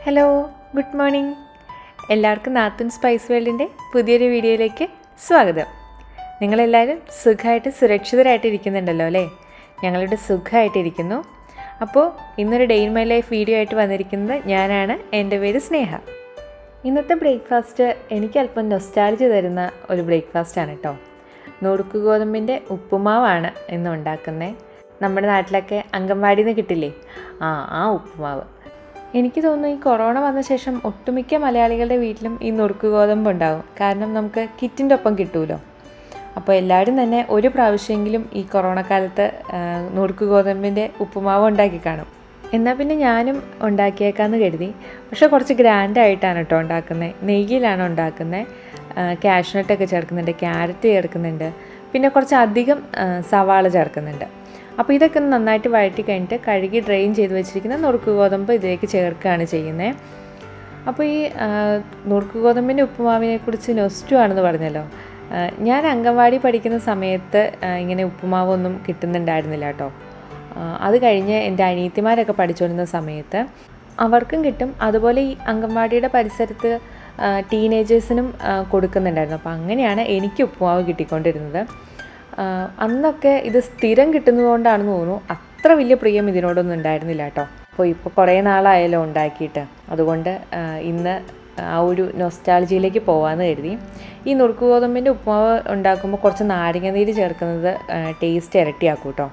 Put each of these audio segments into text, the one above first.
Hello, good morning. എല്ലാവർക്കും നാത്തുൻ spice വേൾഡിൻ്റെ പുതിയൊരു വീഡിയോയിലേക്ക് സ്വാഗതം. നിങ്ങളെല്ലാവരും സുഖമായിട്ട് സുരക്ഷിതരായിട്ട് ഇരിക്കുന്നുണ്ടല്ലോ അല്ലേ? ഞങ്ങളുടെ സുഖമായിട്ടിരിക്കുന്നു. അപ്പോൾ ഇന്നൊരു day in my life video ആയിട്ട് വന്നിരിക്കുന്നത് ഞാനാണ്. എൻ്റെ പേര് സ്നേഹ. ഇന്നത്തെ ബ്രേക്ക്ഫാസ്റ്റ് എനിക്ക് അല്പം നൊസ്റ്റാൾജി തരുന്ന ഒരു ബ്രേക്ക്ഫാസ്റ്റാണ് കേട്ടോ. നുറുക്ക് ഗോതമ്പിൻ്റെ ഉപ്പുമാവാണ് ഇന്ന് ഉണ്ടാക്കുന്നത്. നമ്മുടെ നാട്ടിലൊക്കെ അംഗൻവാടിയിൽ നിന്ന് കിട്ടില്ലേ, ആ ഉപ്പുമാവ്. എനിക്ക് തോന്നുന്നു ഈ കൊറോണ വന്ന ശേഷം ഒട്ടുമിക്ക മലയാളികളുടെ വീട്ടിലും ഈ നുറുക്ക് ഗോതമ്പ് ഉണ്ടാകും. കാരണം നമുക്ക് കിറ്റിൻ്റെ ഒപ്പം കിട്ടുമല്ലോ. അപ്പോൾ എല്ലാവരും തന്നെ ഒരു പ്രാവശ്യമെങ്കിലും ഈ കൊറോണ കാലത്ത് നുറുക്ക് ഗോതമ്പിൻ്റെ ഉപ്പുമാവ് ഉണ്ടാക്കി കാണും. എന്നാൽ പിന്നെ ഞാനും ഉണ്ടാക്കിയേക്കാമെന്ന് കരുതി. പക്ഷേ കുറച്ച് ഗ്രാൻഡായിട്ടാണ് കേട്ടോ ഉണ്ടാക്കുന്നത്. നെയ്യിലാണ് ഉണ്ടാക്കുന്നത്. കാഷ്നട്ടൊക്കെ ചേർക്കുന്നുണ്ട്, ക്യാരറ്റ് ചേർക്കുന്നുണ്ട്, പിന്നെ കുറച്ച് അധികം സവാള ചേർക്കുന്നുണ്ട്. അപ്പോൾ ഇതൊക്കെ നന്നായിട്ട് വഴറ്റി കഴിഞ്ഞിട്ട് കഴുകി ഡ്രെയിൻ ചെയ്ത് വെച്ചിരിക്കുന്ന നുറുക്ക് ഗോതമ്പ് ഇതിലേക്ക് ചേർക്കുകയാണ് ചെയ്യുന്നത്. അപ്പോൾ ഈ നുറുക്ക് ഗോതമ്പിൻ്റെ ഉപ്പുമാവിനെക്കുറിച്ച് നൊസ്റ്റു ആണെന്ന് പറഞ്ഞല്ലോ. ഞാൻ അംഗൻവാടി പഠിക്കുന്ന സമയത്ത് ഇങ്ങനെ ഉപ്പുമാവൊന്നും കിട്ടുന്നുണ്ടായിരുന്നില്ല കേട്ടോ. അത് കഴിഞ്ഞ് എൻ്റെ അനിയത്തിമാരൊക്കെ പഠിച്ചുകൊണ്ടിരുന്ന സമയത്ത് അവർക്കും കിട്ടും. അതുപോലെ ഈ അംഗൻവാടിയുടെ പരിസരത്ത് ടീനേജേഴ്സിനും കൊടുക്കുന്നുണ്ടായിരുന്നു. അപ്പോൾ അങ്ങനെയാണ് എനിക്ക് ഉപ്പുമാവ് കിട്ടിക്കൊണ്ടിരുന്നത്. അന്നൊക്കെ ഇത് സ്ഥിരം കിട്ടുന്നതുകൊണ്ടാണെന്ന് തോന്നുന്നു അത്ര വലിയ പ്രിയം ഇതിനോടൊന്നും ഉണ്ടായിരുന്നില്ല കേട്ടോ. അപ്പോൾ ഇപ്പോൾ കുറേ നാളായല്ലോ ഉണ്ടാക്കിയിട്ട്. അതുകൊണ്ട് ഇന്ന് ആ ഒരു നൊസ്റ്റാൾജിയിലേക്ക് പോകാമെന്ന് കരുതി. ഈ നുറുക്ക് ഗോതമ്പിൻ്റെ ഉപ്പുമാവ് ഉണ്ടാക്കുമ്പോൾ കുറച്ച് നാരങ്ങനീര് ചേർക്കുന്നത് ടേസ്റ്റ് ഇരട്ടിയാക്കും കേട്ടോ.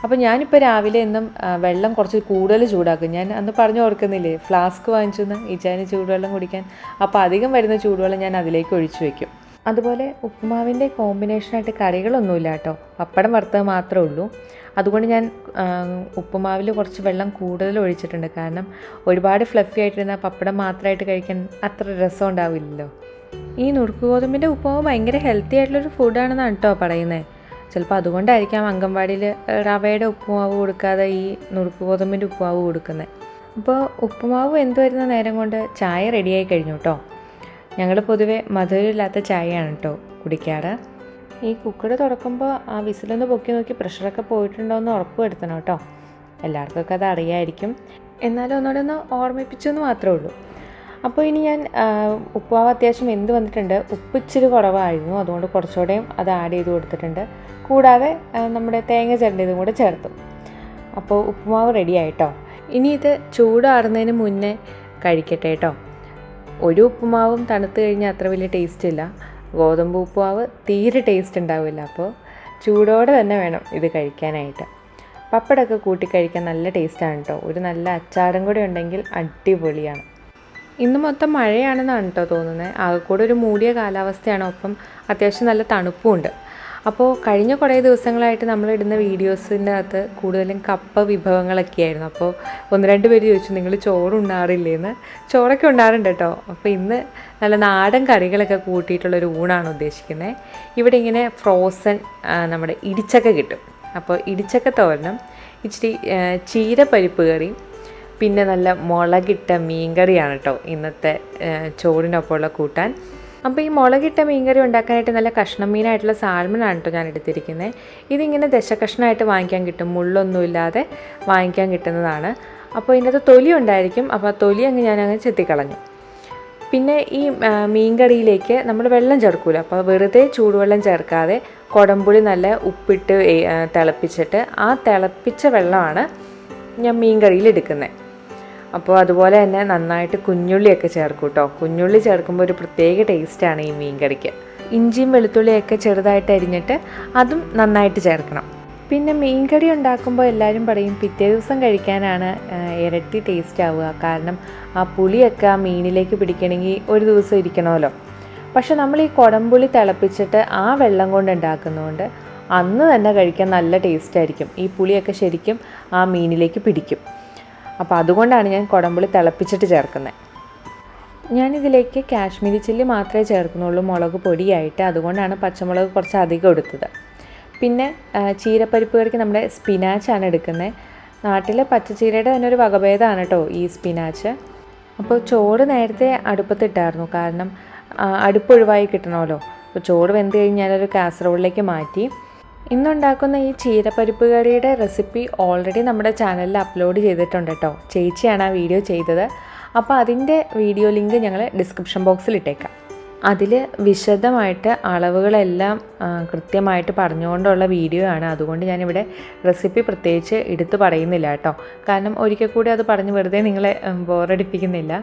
അപ്പോൾ ഞാനിപ്പോൾ രാവിലെ എന്നും വെള്ളം കുറച്ച് കൂടുതൽ ചൂടാക്കും. ഞാൻ അന്ന് പറഞ്ഞു ഓർക്കുന്നില്ലേ, ഫ്ലാസ്ക് വാങ്ങിച്ചെന്ന് ഈച്ചാന് ചൂടുവെള്ളം കുടിക്കാൻ. അപ്പോൾ അധികം വരുന്ന ചൂടുവെള്ളം ഞാൻ അതിലേക്ക് ഒഴിച്ചു വയ്ക്കും. അതുപോലെ ഉപ്പുമാവിൻ്റെ കോമ്പിനേഷനായിട്ട് കറികളൊന്നുമില്ല കേട്ടോ. പപ്പടം വറുത്തത് മാത്രമേ ഉള്ളൂ. അതുകൊണ്ട് ഞാൻ ഉപ്പുമാവിൽ കുറച്ച് വെള്ളം കൂടുതൽ ഒഴിച്ചിട്ടുണ്ട്. കാരണം ഒരുപാട് ഫ്ലഫി ആയിട്ടിരുന്ന പപ്പടം മാത്രമായിട്ട് കഴിക്കാൻ അത്ര രസം ഉണ്ടാവില്ലല്ലോ. ഈ നുറുക്ക് ഗോതമ്പിൻ്റെ ഉപ്പുമാവ് ഭയങ്കര ഹെൽത്തി ആയിട്ടുള്ളൊരു ഫുഡാണെന്നാണ് കേട്ടോ പറയുന്നത്. ചിലപ്പോൾ അതുകൊണ്ടായിരിക്കാം അംഗൻവാടിയിൽ റവയുടെ ഉപ്പുമാവ് കൊടുക്കാതെ ഈ നുറുക്ക് ഗോതമ്പിൻ്റെ ഉപ്പുമാവ് കൊടുക്കുന്നത്. അപ്പോൾ ഉപ്പുമാവ് എന്ത് വരുന്ന നേരം കൊണ്ട് ചായ റെഡിയായി കഴിഞ്ഞു കേട്ടോ. ഞങ്ങൾ പൊതുവെ മധുരമില്ലാത്ത ചായയാണ് കേട്ടോ കുടിക്കാറ്. ഈ കുക്കർ തുറക്കുമ്പോൾ ആ വിസിലൊന്ന് പൊക്കി നോക്കി പ്രഷറൊക്കെ പോയിട്ടുണ്ടോ എന്ന് ഉറപ്പ് വരുത്തണം കേട്ടോ. എല്ലാവർക്കൊക്കെ അത് അറിയാമായിരിക്കും, എന്നാലും ഒന്നുകൂടെ ഒന്ന് ഓർമ്മിപ്പിച്ചെന്ന് മാത്രമേ ഉള്ളൂ. അപ്പോൾ ഇനി ഞാൻ ഉപ്പുമാവ് അത്യാവശ്യം വെന്ത് വന്നിട്ടുണ്ട്. ഉപ്പ് ഇച്ചിരി കുറവായിരുന്നു, അതുകൊണ്ട് കുറച്ചുകൂടെയും അത് ആഡ് ചെയ്ത് കൊടുത്തിട്ടുണ്ട്. കൂടാതെ നമ്മുടെ തേങ്ങ ചിരണ്ടിയതും കൂടെ ചേർത്തു. അപ്പോൾ ഉപ്പുമാവ് റെഡി ആയിട്ടോ. ഇനി ഇത് ചൂടാറുന്നതിന് മുന്നേ കഴിക്കട്ടെ കേട്ടോ. ഒരു ഉപ്പുമാവും തണുത്ത് കഴിഞ്ഞാൽ അത്ര വലിയ ടേസ്റ്റ് ഇല്ല. ഗോതമ്പ് ഉപ്പുമാവ് തീരെ ടേസ്റ്റ് ഉണ്ടാവില്ല. അപ്പോൾ ചൂടോടെ തന്നെ വേണം ഇത് കഴിക്കാനായിട്ട്. പപ്പടമൊക്കെ കൂട്ടി കഴിക്കാൻ നല്ല ടേസ്റ്റാണ് കേട്ടോ. ഒരു നല്ല അച്ചാറും കൂടെ ഉണ്ടെങ്കിൽ അടിപൊളിയാണ്. ഇന്ന് മൊത്തം മഴയാണെന്നാണ് കേട്ടോ തോന്നുന്നത്. ആകെക്കൂടെ ഒരു മൂടിയ കാലാവസ്ഥയാണ്, ഒപ്പം അത്യാവശ്യം നല്ല തണുപ്പുമുണ്ട്. അപ്പോൾ കഴിഞ്ഞ കുറേ ദിവസങ്ങളായിട്ട് നമ്മളിടുന്ന വീഡിയോസിൻ്റെ അകത്ത് കൂടുതലും കപ്പ വിഭവങ്ങളൊക്കെ ആയിരുന്നു. അപ്പോൾ ഒന്ന് രണ്ട് പേര് ചോദിച്ചു, നിങ്ങൾ ചോറ് ഉണ്ണാറില്ലേന്ന്. ചോറൊക്കെ ഉണ്ടാറുണ്ട് കേട്ടോ. അപ്പോൾ ഇന്ന് നല്ല നാടൻ കറികളൊക്കെ കൂട്ടിയിട്ടുള്ളൊരു ഊണാണ് ഉദ്ദേശിക്കുന്നത്. ഇവിടെ ഇങ്ങനെ ഫ്രോസൺ നമ്മുടെ ഇടിച്ചക്ക കിട്ടും. അപ്പോൾ ഇടിച്ചക്ക തോരനും ഇച്ചിരി ചീരപ്പരിപ്പ് കറിയും പിന്നെ നല്ല മുളകിട്ട മീൻകറിയാണ് കേട്ടോ ഇന്നത്തെ ചോറിനൊപ്പമുള്ള കൂട്ടാൻ. അപ്പോൾ ഈ മുളകിട്ട മീൻകറി ഉണ്ടാക്കാനായിട്ട് നല്ല കഷ്ണം മീനായിട്ടുള്ള സാൽമണാണ് കേട്ടോ ഞാൻ എടുത്തിരിക്കുന്നത്. ഇതിങ്ങനെ ദശകഷ്ണമായിട്ട് വാങ്ങിക്കാൻ കിട്ടും, മുള്ളൊന്നുമില്ലാതെ വാങ്ങിക്കാൻ കിട്ടുന്നതാണ്. അപ്പോൾ ഇതിനകത്ത് തൊലി ഉണ്ടായിരിക്കും. അപ്പോൾ ആ തൊലി ഞാനങ്ങ് ചെത്തിക്കളഞ്ഞു. പിന്നെ ഈ മീൻകറിയിലേക്ക് നമ്മൾ വെള്ളം ചേർക്കൂല. അപ്പോൾ വെറുതെ ചൂടുവെള്ളം ചേർക്കാതെ കുടംപുളി നല്ല ഉപ്പിട്ട് തിളപ്പിച്ചിട്ട് ആ തിളപ്പിച്ച വെള്ളമാണ് ഞാൻ മീൻകറിയിൽ എടുക്കുന്നത്. അപ്പോൾ അതുപോലെ തന്നെ നന്നായിട്ട് കുഞ്ഞുള്ളിയൊക്കെ ചേർക്കും കേട്ടോ. കുഞ്ഞുള്ളി ചേർക്കുമ്പോൾ ഒരു പ്രത്യേക ടേസ്റ്റാണ് ഈ മീൻ കറിക്ക്. ഇഞ്ചിയും വെളുത്തുള്ളിയൊക്കെ ചെറുതായിട്ട് അരിഞ്ഞിട്ട് അതും നന്നായിട്ട് ചേർക്കണം. പിന്നെ മീൻ കറി ഉണ്ടാക്കുമ്പോൾ എല്ലാവരും പറയും പിറ്റേ ദിവസം കഴിക്കാനാണ് ഇരട്ടി ടേസ്റ്റ് ആവുക. കാരണം ആ പുളിയൊക്കെ ആ മീനിലേക്ക് പിടിക്കണമെങ്കിൽ ഒരു ദിവസം ഇരിക്കണമല്ലോ. പക്ഷെ നമ്മൾ ഈ കുടംപുളി തിളപ്പിച്ചിട്ട് ആ വെള്ളം കൊണ്ട് ഉണ്ടാക്കുന്നതുകൊണ്ട് അന്ന് തന്നെ കഴിക്കാൻ നല്ല ടേസ്റ്റായിരിക്കും. ഈ പുളിയൊക്കെ ശരിക്കും ആ മീനിലേക്ക് പിടിക്കും. അപ്പോൾ അതുകൊണ്ടാണ് ഞാൻ കുടംപുളി തിളപ്പിച്ചിട്ട് ചേർക്കുന്നത്. ഞാനിതിലേക്ക് കാശ്മീരി ചില്ലി മാത്രമേ ചേർക്കുന്നുള്ളൂ മുളക് പൊടിയായിട്ട്. അതുകൊണ്ടാണ് പച്ചമുളക് കുറച്ച് അധികം എടുത്തത്. പിന്നെ ചീരപ്പരിപ്പ് കറിക്ക് നമ്മുടെ സ്പിനാച്ചാണ് എടുക്കുന്നത്. നാട്ടിലെ പച്ചച്ചീരയുടെ തന്നെ ഒരു വകഭേദമാണ് കേട്ടോ ഈ സ്പിനാച്ച്. അപ്പോൾ ചോറ് നേരത്തെ അടുപ്പത്തിട്ടായിരുന്നു, കാരണം അടുപ്പൊഴിവായി കിട്ടണമല്ലോ. അപ്പോൾ ചോറ് വെന്ത് കഴിഞ്ഞാൽ ഒരു കാസറോളിലേക്ക് മാറ്റി. ഇന്നുണ്ടാക്കുന്ന ഈ ചീരപ്പരിപ്പ് കറിയുടെ റെസിപ്പി ഓൾറെഡി നമ്മുടെ ചാനലിൽ അപ്ലോഡ് ചെയ്തിട്ടുണ്ട് കേട്ടോ. ചേച്ചിയാണ് ആ വീഡിയോ ചെയ്തത്. അപ്പോൾ അതിൻ്റെ വീഡിയോ ലിങ്ക് ഞങ്ങൾ ഡിസ്ക്രിപ്ഷൻ ബോക്സിൽ ഇട്ടേക്കാം. അതിൽ വിശദമായിട്ട് അളവുകളെല്ലാം കൃത്യമായിട്ട് പറഞ്ഞുകൊണ്ടുള്ള വീഡിയോ ആണ്. അതുകൊണ്ട് ഞാനിവിടെ റെസിപ്പി പ്രത്യേകിച്ച് എടുത്തു പറയുന്നില്ല കേട്ടോ. കാരണം ഒരിക്കൽ കൂടി അത് പറഞ്ഞ് വെറുതെ നിങ്ങളെ ബോറടിപ്പിക്കുന്നില്ല.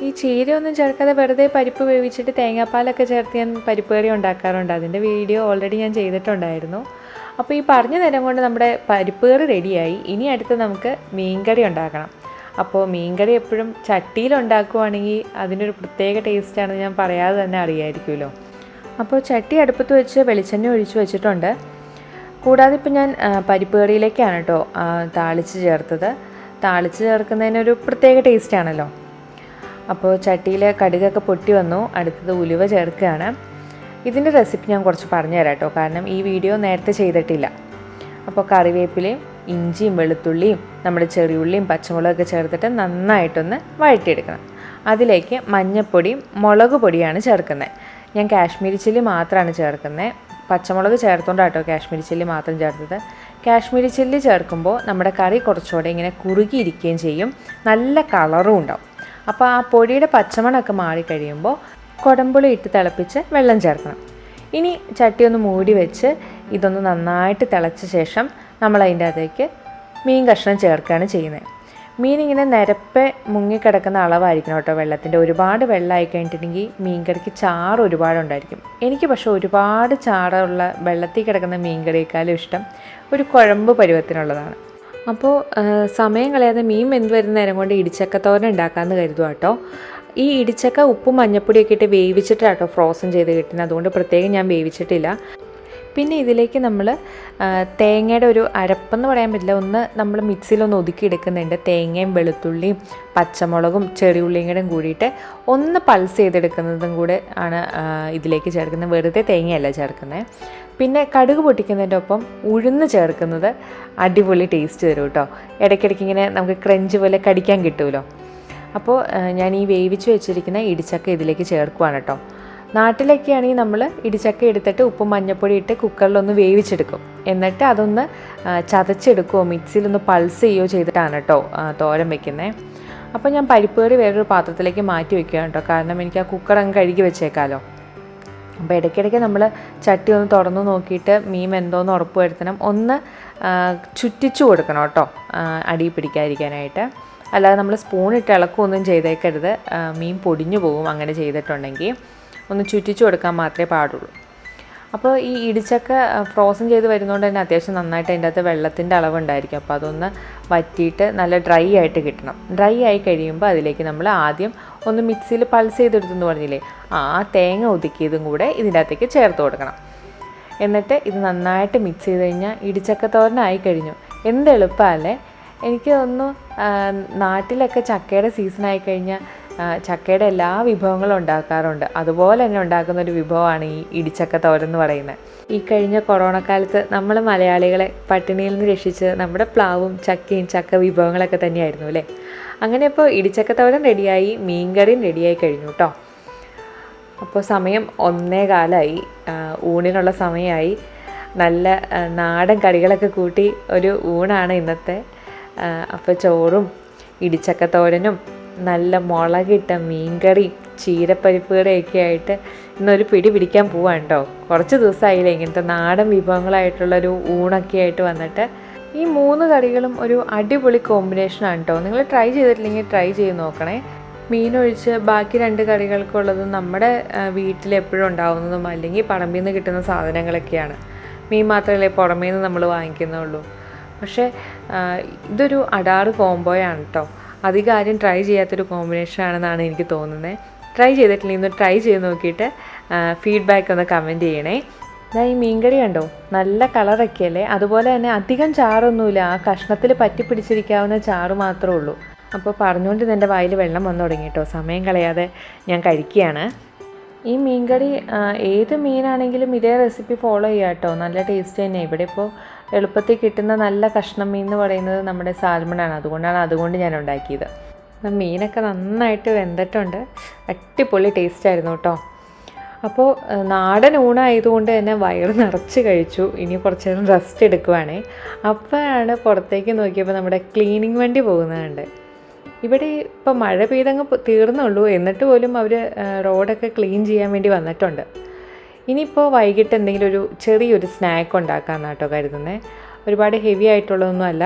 ഈ ചീരയൊന്നും ചേർക്കാതെ വെറുതെ പരിപ്പ് വേവിച്ചിട്ട് തേങ്ങാപ്പാലൊക്കെ ചേർത്ത് ഞാൻ പരിപ്പ് കറി ഉണ്ടാക്കാറുണ്ട്. അതിൻ്റെ വീഡിയോ ഓൾറെഡി ഞാൻ ചെയ്തിട്ടുണ്ടായിരുന്നു. അപ്പോൾ ഈ പറഞ്ഞ നേരം കൊണ്ട് നമ്മുടെ പരിപ്പ് കറി റെഡിയായി. ഇനി അടുത്ത് നമുക്ക് മീൻകറി ഉണ്ടാക്കണം. അപ്പോൾ മീൻകറി എപ്പോഴും ചട്ടിയിലുണ്ടാക്കുവാണെങ്കിൽ അതിനൊരു പ്രത്യേക ടേസ്റ്റാണെന്ന് ഞാൻ പറയാതെ തന്നെ അറിയാമായിരിക്കുമല്ലോ. അപ്പോൾ ചട്ടി അടുപ്പത്ത് വെച്ച് വെളിച്ചെണ്ണ ഒഴിച്ച് വെച്ചിട്ടുണ്ട്. കൂടാതെ ഇപ്പോൾ ഞാൻ പരിപ്പ് കറിയിലേക്കാണ് കേട്ടോ താളിച്ച് ചേർത്തത്. താളിച്ച് ചേർക്കുന്നതിനൊരു പ്രത്യേക ടേസ്റ്റാണല്ലോ. അപ്പോൾ ചട്ടിയിൽ കടുകൊക്കെ പൊട്ടി വന്നു. അടുത്തത് ഉലുവ ചേർക്കുകയാണ്. ഇതിൻ്റെ റെസിപ്പി ഞാൻ കുറച്ച് പറഞ്ഞുതരാം കേട്ടോ, കാരണം ഈ വീഡിയോ നേരത്തെ ചെയ്തിട്ടില്ല. അപ്പോൾ കറിവേപ്പിലയും ഇഞ്ചിയും വെളുത്തുള്ളിയും നമ്മുടെ ചെറിയുള്ളിയും പച്ചമുളകൊക്കെ ചേർത്തിട്ട് നന്നായിട്ടൊന്ന് വഴറ്റിയെടുക്കണം. അതിലേക്ക് മഞ്ഞൾപ്പൊടിയും മുളക് പൊടിയാണ് ചേർക്കുന്നത്. ഞാൻ കാശ്മീരി ചില്ലി മാത്രമാണ് ചേർക്കുന്നത്. പച്ചമുളക് ചേർത്തുകൊണ്ടാണ് കേട്ടോ കാശ്മീരി ചില്ലി മാത്രം ചേർത്തത്. കാശ്മീരി ചില്ലി ചേർക്കുമ്പോൾ നമ്മുടെ കറി കുറച്ചുകൂടെ ഇങ്ങനെ കുറുകിയിരിക്കുകയും ചെയ്യും, നല്ല കളറും ഉണ്ടാവും. അപ്പോൾ ആ പൊടിയുടെ പച്ചമണമൊക്കെ മാറിക്കഴിയുമ്പോൾ കുടംപുളി ഇട്ട് തിളപ്പിച്ച് വെള്ളം ചേർക്കണം. ഇനി ചട്ടി ഒന്ന് മൂടി വെച്ച് ഇതൊന്ന് നന്നായിട്ട് തിളച്ച ശേഷം നമ്മൾ അതിൻ്റെ അകത്തേക്ക് മീൻ കഷ്ണം ചേർക്കുകയാണ് ചെയ്യുന്നത്. മീൻ ഇങ്ങനെ നിരപ്പെ മുങ്ങിക്കിടക്കുന്ന അളവായിരിക്കണം കേട്ടോ വെള്ളത്തിൻ്റെ. ഒരുപാട് വെള്ളമായി കഴിഞ്ഞിട്ടുണ്ടെങ്കിൽ മീൻ കറിക്ക് ചാറ് ഒരുപാടുണ്ടായിരിക്കും. എനിക്ക് പക്ഷേ ഒരുപാട് ചാറുള്ള വെള്ളത്തിൽ കിടക്കുന്ന മീൻ കറിയേക്കാളും ഇഷ്ടം ഒരു കുഴമ്പ് പരുവത്തിനുള്ളതാണ്. അപ്പോൾ സമയം കളയാതെ മീൻ വെന്ത് വരുന്ന നേരം കൊണ്ട് ഇടിച്ചക്കത്തോരൻ ഉണ്ടാക്കാമെന്ന് കരുതുക കേട്ടോ. ഈ ഇടിച്ചക്ക ഉപ്പും മഞ്ഞപ്പൊടിയൊക്കെ ഇട്ട് വേവിച്ചിട്ടാണ് കേട്ടോ ഫ്രോസൺ ചെയ്ത് കിട്ടുന്നത്. അതുകൊണ്ട് പ്രത്യേകം ഞാൻ വേവിച്ചിട്ടില്ല. പിന്നെ ഇതിലേക്ക് നമ്മൾ തേങ്ങയുടെ ഒരു അരപ്പെന്ന് പറയാൻ പറ്റില്ല, ഒന്ന് നമ്മൾ മിക്സിയിലൊന്ന് ഒതുക്കി എടുക്കുന്നുണ്ട്. തേങ്ങയും വെളുത്തുള്ളിയും പച്ചമുളകും ചെറിയുള്ളിയും കൂടെ കൂടിയിട്ട് ഒന്ന് പൾസ് ചെയ്തെടുക്കുന്നതും കൂടെ ആണ് ഇതിലേക്ക് ചേർക്കുന്നത്. വെറുതെ തേങ്ങയല്ല ചേർക്കുന്നത്. പിന്നെ കടുക് പൊട്ടിക്കുന്നതിൻ്റെ ഒപ്പം ഉഴുന്ന് ചേർക്കുന്നത് അടിപൊളി ടേസ്റ്റ് തരും കേട്ടോ. ഇടയ്ക്കിടയ്ക്ക് ഇങ്ങനെ നമുക്ക് ക്രഞ്ച് പോലെ കടിക്കാൻ കിട്ടുമല്ലോ. അപ്പോൾ ഞാൻ ഈ വേവിച്ച് വെച്ചിരിക്കുന്ന ഇടിച്ചക്ക ഇതിലേക്ക് ചേർക്കുവാണ് കേട്ടോ. നാട്ടിലൊക്കെ ആണെങ്കിൽ നമ്മൾ ഇടിച്ചക്ക എടുത്തിട്ട് ഉപ്പും മഞ്ഞൾപ്പൊടി ഇട്ട് കുക്കറിലൊന്ന് വേവിച്ചെടുക്കും. എന്നിട്ട് അതൊന്ന് ചതച്ചെടുക്കുകയോ മിക്സിയിലൊന്ന് പൾസ് ചെയ്യുകയോ ചെയ്തിട്ടാണ് കേട്ടോ തോരൻ വയ്ക്കുന്നത്. അപ്പോൾ ഞാൻ പരിപ്പ് കറി വേറൊരു പാത്രത്തിലേക്ക് മാറ്റി വയ്ക്കുകയാണ് കേട്ടോ. കാരണം എനിക്ക് ആ കുക്കർ അങ്ങ് കഴുകി വെച്ചേക്കാമല്ലോ. അപ്പോൾ ഇടയ്ക്കിടയ്ക്ക് നമ്മൾ ചട്ടി ഒന്ന് തുറന്നു നോക്കിയിട്ട് മീൻ എന്തോന്ന് ഉറപ്പ് വരുത്തണം. ഒന്ന് ചുറ്റിച്ചു കൊടുക്കണം കേട്ടോ, അടി പിടിക്കാതിരിക്കാനായിട്ട്. അല്ലാതെ നമ്മൾ സ്പൂണിട്ട് ഇളക്കുകയൊന്നും ചെയ്തേക്കരുത്, മീൻ പൊടിഞ്ഞു പോകും. അങ്ങനെ ചെയ്തിട്ടുണ്ടെങ്കിൽ ഒന്ന് ചുറ്റിച്ചു കൊടുക്കാൻ മാത്രമേ പാടുള്ളൂ. അപ്പോൾ ഈ ഇടിച്ചക്ക ഫ്രോസൺ ചെയ്ത് വരുന്നതുകൊണ്ട് തന്നെ അത്യാവശ്യം നന്നായിട്ട് അതിൻ്റെ അകത്ത് വെള്ളത്തിൻ്റെ അളവുണ്ടായിരിക്കും. അപ്പോൾ അതൊന്ന് വറ്റിയിട്ട് നല്ല ഡ്രൈ ആയിട്ട് കിട്ടണം. ഡ്രൈ ആയി കഴിയുമ്പോൾ അതിലേക്ക് നമ്മൾ ആദ്യം ഒന്ന് മിക്സിയിൽ പൾസ് ചെയ്തെടുത്തെന്ന് പറഞ്ഞില്ലേ, ആ തേങ്ങ ഒതുക്കിയതും കൂടെ ഇതിൻ്റെ അകത്തേക്ക് ചേർത്ത് കൊടുക്കണം. എന്നിട്ട് ഇത് നന്നായിട്ട് മിക്സ് ചെയ്ത് കഴിഞ്ഞാൽ ഇടിച്ചക്ക തോരനായി കഴിഞ്ഞു. എന്ത് എളുപ്പമല്ലേ. എനിക്ക് തോന്നുന്നു നാട്ടിലൊക്കെ ചക്കയുടെ സീസണായി കഴിഞ്ഞാൽ ചക്കയുടെ എല്ലാ വിഭവങ്ങളും ഉണ്ടാക്കാറുണ്ട്. അതുപോലെ തന്നെ ഉണ്ടാക്കുന്നൊരു വിഭവമാണ് ഈ ഇടിച്ചക്ക തോരൻ എന്ന് പറയുന്നത്. ഈ കഴിഞ്ഞ കൊറോണ കാലത്ത് നമ്മൾ മലയാളികളെ പട്ടിണിയിൽ നിന്ന് രക്ഷിച്ച് നമ്മുടെ പ്ലാവും ചക്കയും ചക്ക വിഭവങ്ങളൊക്കെ തന്നെയായിരുന്നു അല്ലേ. അങ്ങനെ ഇപ്പോൾ ഇടിച്ചക്ക തോരൻ റെഡിയായി, മീൻകറിയും റെഡിയായി കഴിഞ്ഞു കേട്ടോ. അപ്പോൾ സമയം 1:15, ഊണിനുള്ള സമയമായി. നല്ല നാടൻ കറികളൊക്കെ കൂട്ടി ഒരു ഊണാണ് ഇന്നത്തെ. അപ്പോൾ ചോറും ഇടിച്ചക്ക തോരനും നല്ല മുളകിട്ട മീൻകറിയും ചീരപ്പരിപ്പ് കറിയൊക്കെ ആയിട്ട് ഇന്നൊരു പിടി പിടിക്കാൻ പോവാണ് കേട്ടോ. കുറച്ച് ദിവസമായില്ലേ ഇങ്ങനത്തെ നാടൻ വിഭവങ്ങളായിട്ടുള്ളൊരു ഊണൊക്കെ ആയിട്ട് വന്നിട്ട്. ഈ 3 കറികളും ഒരു അടിപൊളി കോമ്പിനേഷനാണ് കേട്ടോ. നിങ്ങൾ ട്രൈ ചെയ്തിട്ടില്ലെങ്കിൽ ട്രൈ ചെയ്ത് നോക്കണേ. മീനൊഴിച്ച് ബാക്കി 2 കറികൾക്കുള്ളതും നമ്മുടെ വീട്ടിലെപ്പോഴും ഉണ്ടാവുന്നതും അല്ലെങ്കിൽ പറമ്പിൽ നിന്ന് കിട്ടുന്ന സാധനങ്ങളൊക്കെയാണ്. മീൻ മാത്രമല്ലേ പുറമേ നിന്ന് നമ്മൾ വാങ്ങിക്കുന്നുള്ളൂ. പക്ഷേ ഇതൊരു അടാറ് കോംബോയാണ് കേട്ടോ. അധികം ആരും ട്രൈ ചെയ്യാത്തൊരു കോമ്പിനേഷനാണെന്നാണ് എനിക്ക് തോന്നുന്നത്. ട്രൈ ചെയ്തിട്ടില്ലെങ്കിൽ ഒന്ന് ട്രൈ ചെയ്ത് നോക്കിയിട്ട് ഫീഡ്ബാക്ക് ഒന്ന് കമൻറ്റ് ചെയ്യണേ. ഞാൻ ഈ മീൻകറി കണ്ടോ, നല്ല കളറൊക്കെ അല്ലേ. അതുപോലെ തന്നെ അധികം ചാറൊന്നുമില്ല, ആ കഷ്ണത്തിൽ പറ്റി പിടിച്ചിരിക്കാവുന്ന ചാറ് മാത്രമേ ഉള്ളൂ. അപ്പോൾ പറഞ്ഞുകൊണ്ട് എൻ്റെ വായിൽ വെള്ളം വന്നു തുടങ്ങി കേട്ടോ. സമയം കളയാതെ ഞാൻ കഴിക്കുകയാണ്. ഈ മീൻകറി ഏത് മീനാണെങ്കിലും ഇതേ റെസിപ്പി ഫോളോ ചെയ്യുക കേട്ടോ. നല്ല ടേസ്റ്റ് തന്നെ. ഇവിടെ ഇപ്പോൾ എളുപ്പത്തിൽ കിട്ടുന്ന നല്ല കഷ്ണം മീൻ എന്ന് പറയുന്നത് നമ്മുടെ സാൽമണാണ്. അതുകൊണ്ട് ഞാൻ ഉണ്ടാക്കിയത്. മീനൊക്കെ നന്നായിട്ട് വെന്തിട്ടുണ്ട്. അടിപൊളി ടേസ്റ്റായിരുന്നു കേട്ടോ. അപ്പോൾ നാടൻ ഊണായതുകൊണ്ട് തന്നെ വയറ് നിറച്ച് കഴിച്ചു. ഇനി കുറച്ച് നേരം റെസ്റ്റ് എടുക്കുവാണേ. അപ്പോഴാണ് പുറത്തേക്ക് നോക്കിയപ്പോൾ നമ്മുടെ ക്ലീനിങ് വണ്ടി പോകുന്നതുണ്ട്. ഇവിടെ ഇപ്പോൾ മഴ പെയ്തങ്ങ് തീർന്നുള്ളൂ, എന്നിട്ട് പോലും അവർ റോഡൊക്കെ ക്ലീൻ ചെയ്യാൻ വേണ്ടി വന്നിട്ടുണ്ട്. ഇനിയിപ്പോൾ വൈകിട്ട് എന്തെങ്കിലും ഒരു ചെറിയൊരു സ്നാക്ക് ഉണ്ടാക്കാമെന്നാണ് കേട്ടോ കരുതുന്നത്. ഒരുപാട് ഹെവി ആയിട്ടുള്ളതൊന്നുമല്ല,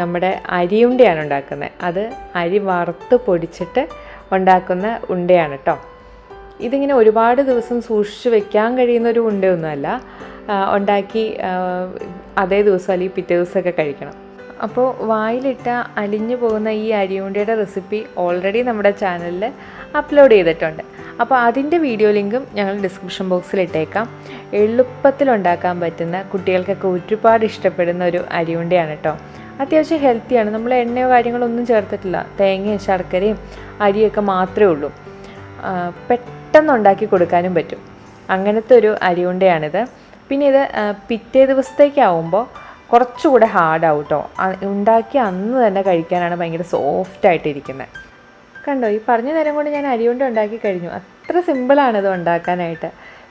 നമ്മുടെ അരിയുണ്ടയാണ് ഉണ്ടാക്കുന്നത്. അത് അരി വറുത്ത് പൊടിച്ചിട്ട് ഉണ്ടാക്കുന്ന ഉണ്ടയാണ് കേട്ടോ. ഇതിങ്ങനെ ഒരുപാട് ദിവസം സൂക്ഷിച്ച് വെക്കാൻ കഴിയുന്ന ഒരു ഉണ്ടയൊന്നുമല്ല. ഉണ്ടാക്കി അതേ ദിവസം അല്ലെങ്കിൽ പിറ്റേ ദിവസമൊക്കെ കഴിക്കണം. അപ്പോൾ വായിലിട്ട അലിഞ്ഞു പോകുന്ന ഈ അരിയുണ്ടയുടെ റെസിപ്പി ഓൾറെഡി നമ്മുടെ ചാനലിൽ അപ്ലോഡ് ചെയ്തിട്ടുണ്ട്. അപ്പോൾ അതിൻ്റെ വീഡിയോ ലിങ്കും ഞങ്ങൾ ഡിസ്ക്രിപ്ഷൻ ബോക്സിൽ ഇട്ടേക്കാം. എളുപ്പത്തിലുണ്ടാക്കാൻ പറ്റുന്ന, കുട്ടികൾക്കൊക്കെ ഒരുപാട് ഇഷ്ടപ്പെടുന്ന ഒരു അരിയുണ്ടയാണ് കേട്ടോ. അത്യാവശ്യം ഹെൽത്തിയാണ്. നമ്മൾ എണ്ണയോ കാര്യങ്ങളൊന്നും ചേർത്തിട്ടില്ല. തേങ്ങയും ശർക്കരയും അരിയൊക്കെ മാത്രമേ ഉള്ളൂ. പെട്ടെന്ന് ഉണ്ടാക്കി കൊടുക്കാനും പറ്റും. അങ്ങനത്തെ ഒരു അരിയുണ്ടയാണിത്. പിന്നെ ഇത് പിറ്റേ ദിവസത്തേക്കാവുമ്പോൾ കുറച്ചുകൂടെ ഹാർഡാവും കേട്ടോ. ഉണ്ടാക്കി അന്ന് തന്നെ കഴിക്കാനാണ് ഭയങ്കര സോഫ്റ്റായിട്ടിരിക്കുന്നത്. കണ്ടോ, ഈ പറഞ്ഞ നേരം കൊണ്ട് ഞാൻ അരിയുണ്ട ഉണ്ടാക്കി കഴിഞ്ഞു. അത്ര സിമ്പിളാണിത് ഉണ്ടാക്കാനായിട്ട്.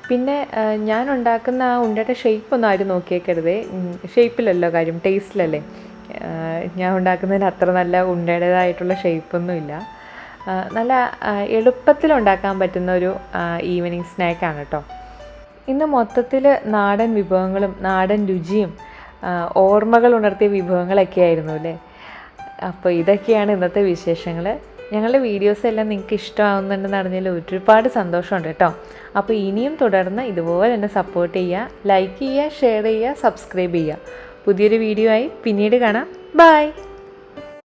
പിന്നെ ഞാൻ ഉണ്ടാക്കുന്ന ആ ഉണ്ടയുടെ ഷേപ്പൊന്നും ആരും നോക്കിയേക്കരുതേ. ഷേപ്പിലല്ലോ കാര്യം, ടേസ്റ്റിലല്ലേ. ഞാൻ ഉണ്ടാക്കുന്നതിന് അത്ര നല്ല ഉണ്ടയുടേതായിട്ടുള്ള ഷേപ്പൊന്നുമില്ല. നല്ല എളുപ്പത്തിലുണ്ടാക്കാൻ പറ്റുന്ന ഒരു ഈവനിങ് സ്നാക്കാണ് കേട്ടോ. ഇന്ന് മൊത്തത്തിൽ നാടൻ വിഭവങ്ങളും നാടൻ രുചിയും ഓർമ്മകൾ ഉണർത്തിയ വിഭവങ്ങളൊക്കെ ആയിരുന്നു അല്ലേ. അപ്പോൾ ഇതൊക്കെയാണ് ഇന്നത്തെ വിശേഷങ്ങൾ. ഞങ്ങളുടെ വീഡിയോസ് എല്ലാം നിങ്ങൾക്ക് ഇഷ്ടമാവുന്നുണ്ടെന്ന് അറിഞ്ഞാൽ ഒരുപാട് സന്തോഷമുണ്ട് കേട്ടോ. അപ്പോൾ ഇനിയും തുടർന്ന് ഇതുപോലെ തന്നെ സപ്പോർട്ട് ചെയ്യുക, ലൈക്ക് ചെയ്യുക, ഷെയർ ചെയ്യുക, സബ്സ്ക്രൈബ് ചെയ്യുക. പുതിയൊരു വീഡിയോ ആയി പിന്നീട് കാണാം. ബൈ.